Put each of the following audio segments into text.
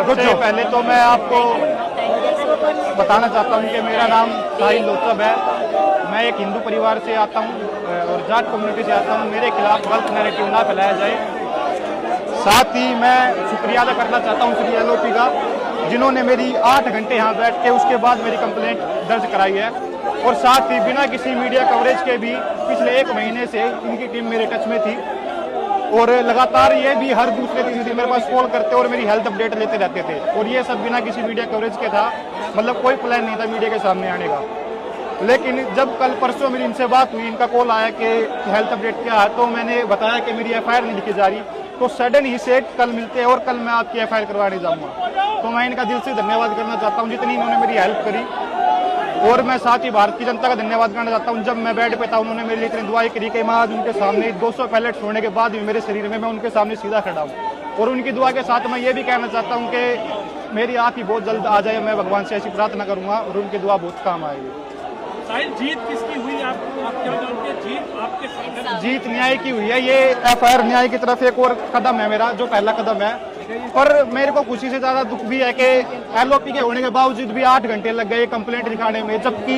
सबसे पहले तो मैं आपको बताना चाहता हूँ कि मेरा नाम साहिल लोचब है। मैं एक हिंदू परिवार से आता हूँ और जाट कम्युनिटी से आता हूँ। मेरे खिलाफ गलत नैरेटिव ना फैलाया जाए। साथ ही मैं शुक्रिया अदा करना चाहता हूँ श्री एलओपी का, जिन्होंने मेरी 8 घंटे यहाँ बैठ के उसके बाद मेरी कंप्लेंट दर्ज कराई है। और साथ ही बिना किसी मीडिया कवरेज के भी पिछले 1 महीने से इनकी टीम मेरे टच में थी और लगातार ये भी हर दूसरे तीसरे दिन मेरे पास कॉल करते और मेरी हेल्थ अपडेट लेते रहते थे। और ये सब बिना किसी मीडिया कवरेज के था, मतलब कोई प्लान नहीं था मीडिया के सामने आने का। लेकिन जब कल परसों मेरी इनसे बात हुई, इनका कॉल आया कि हेल्थ अपडेट क्या है, तो मैंने बताया कि मेरी एफआईआर नहीं लिखी जा रही। तो सडन ही से कल मिलते हैं और कल मैं आपकी एफआईआर करवाने जाऊँगा। तो मैं इनका दिल से धन्यवाद करना चाहता हूँ जितनी इन्होंने मेरी हेल्प करी। और मैं साथ ही भारत की जनता का धन्यवाद करना चाहता हूं। जब मैं बेड पे था उन्होंने मेरे लिए इतनी दुआएं करी कि मैं आज उनके सामने 200 पैलेट्स होने के बाद भी मेरे शरीर में मैं उनके सामने सीधा खड़ा हूं। और उनकी दुआ के साथ मैं ये भी कहना चाहता हूं कि मेरी आँख ही बहुत जल्द आ जाए। मैं भगवान से ऐसी प्रार्थना करूंगा और उनकी दुआ बहुत काम आएगी। साहिल, जीत किसकी हुई? आप क्या जानते हैं? जीत आपके जीत न्याय की हुई है। ये एफआईआर न्याय की तरफ एक और कदम है मेरा, जो पहला कदम है। पर मेरे को खुशी से ज्यादा दुख भी है कि एलओपी के होने के बावजूद भी 8 घंटे लग गए कंप्लेंट लिखाने में, जबकि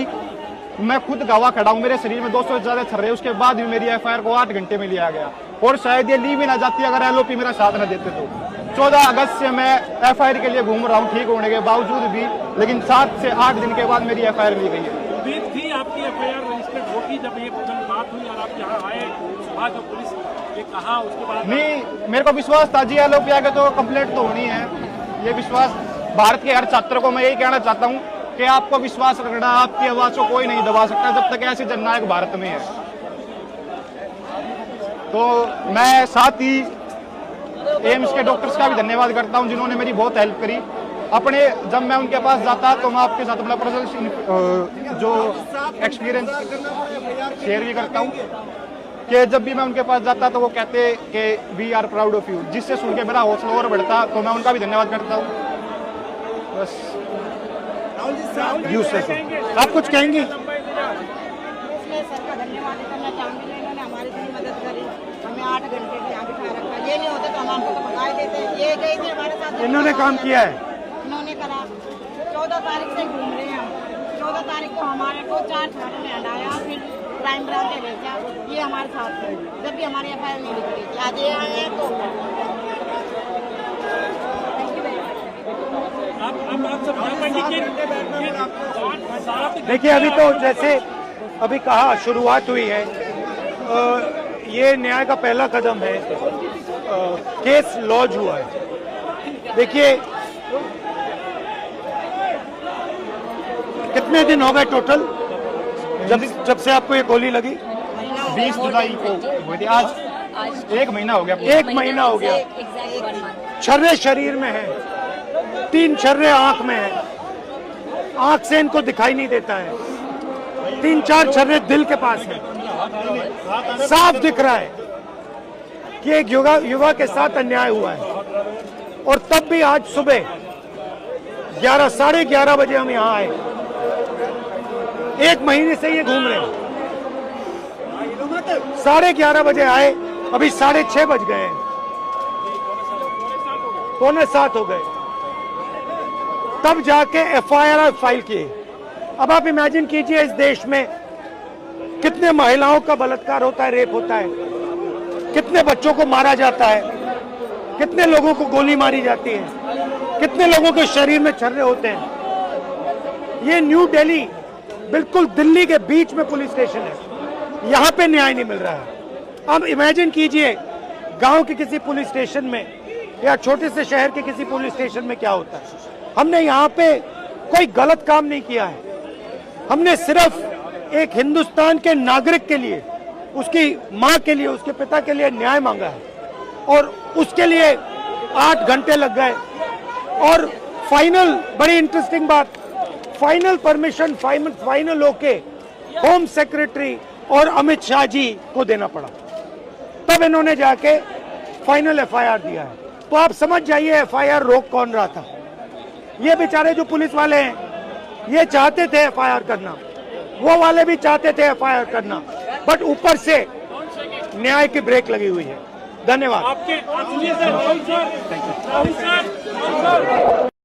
मैं खुद गवाह खड़ा हूं। मेरे शरीर में 200 से ज्यादा छर्रे, उसके बाद भी मेरी एफआईआर को 8 घंटे में लिया गया। और शायद ये ली भी ना जाती अगर एलओपी मेरा साथ न देते तो। 14 अगस्त से मैं एफआईआर के लिए घूम रहा हूँ ठीक होने के बावजूद भी, लेकिन 7 से 8 दिन के बाद मेरी एफआईआर ली गई है। उम्मीद थी आपकी एफआईआर रजिस्टर्ड होगी जब ये बात हुई और आप यहाँ आए, सुबह जो पुलिस ये कहा उसके बाद? नहीं, मेरे को विश्वास था जी एलओपी आगे तो कंप्लेंट तो होनी है। ये विश्वास भारत के हर छात्र को मैं यही कहना चाहता हूँ कि आपको विश्वास रखना, आपकी आवाज को कोई नहीं दबा सकता जब तक ऐसी जननायक भारत में है। तो मैं साथ ही एम्स के डॉक्टर्स का भी धन्यवाद करता हूं जिन्होंने मेरी बहुत हेल्प करी। अपने जब मैं उनके पास जाता तो मैं आपके साथ अपना पर्सनल जो एक्सपीरियंस शेयर भी करता हूं कि जब भी मैं उनके पास जाता तो वो कहते कि we are proud of you, जिससे सुन के मेरा हौसला और बढ़ता। तो मैं उनका भी धन्यवाद करता हूँ। बस आप कुछ कहेंगे? सर का धन्यवाद करना चाहूँगी, इन्होंने हमारी इतनी मदद करी, हमें 8 घंटे के यहाँ बिठा रखा। ये नहीं होता तो हम आपको तो भगा देते। ये गए थे हमारे साथ, इन्होंने काम किया है, इन्होंने करा। 14 तारीख से घूम रहे हैं हम। 14 तारीख को हमारे को 4 थाने में हटाया, फिर क्राइम ब्रांच में भेजा। ये हमारे साथ थे जब भी हमारी एफआईआर नहीं लिखी थी। आज ये आए हैं तो देखिए, अभी तो जैसे अभी कहा शुरुआत हुई है, ये न्याय का पहला कदम है। केस लॉन्च हुआ है। देखिए, कितने दिन हो गए टोटल जब से आपको ये गोली लगी? 20 जुलाई को हुई थी। आज 1 महीना हो गया। 1 महीना हो गया। छर्रे शरीर में है, 3 छर्रे आंख में है। आंख से इनको दिखाई नहीं देता है। 3-4 छर्रे दिल के पास है। साफ दिख रहा है कि एक युवा के साथ अन्याय हुआ है। और तब भी आज सुबह 11-11:30 बजे हम यहाँ आए। 1 महीने से ये घूम रहे हैं। 11:30 बजे आए, अभी 6:30 बज गए हैं, 6:45 हो गए, तब जाके एफआईआर फाइल किए। अब आप इमेजिन कीजिए, इस देश में कितने महिलाओं का बलात्कार होता है, रेप होता है, कितने बच्चों को मारा जाता है, कितने लोगों को गोली मारी जाती है, कितने लोगों के शरीर में छर्रे होते हैं। ये न्यू दिल्ली, बिल्कुल दिल्ली के बीच में पुलिस स्टेशन है, यहाँ पे न्याय नहीं मिल रहा है। अब इमेजिन कीजिए गांव के किसी पुलिस स्टेशन में या छोटे से शहर के किसी पुलिस स्टेशन में क्या होता है। हमने यहाँ पे कोई गलत काम नहीं किया है। हमने सिर्फ एक हिंदुस्तान के नागरिक के लिए, उसकी माँ के लिए, उसके पिता के लिए न्याय मांगा है और उसके लिए 8 घंटे लग गए। और फाइनल, बड़ी इंटरेस्टिंग बात, फाइनल परमिशन फाइनल होके होम सेक्रेटरी और अमित शाह जी को देना पड़ा, तब इन्होंने जाके फाइनल एफआईआर दिया है। तो आप समझ जाइए एफआईआर रोक कौन रहा था। ये बेचारे जो पुलिस वाले हैं, ये चाहते थे एफआईआर करना, वो वाले भी चाहते थे एफआईआर करना, बट ऊपर से न्याय की ब्रेक लगी हुई है। धन्यवाद। चलो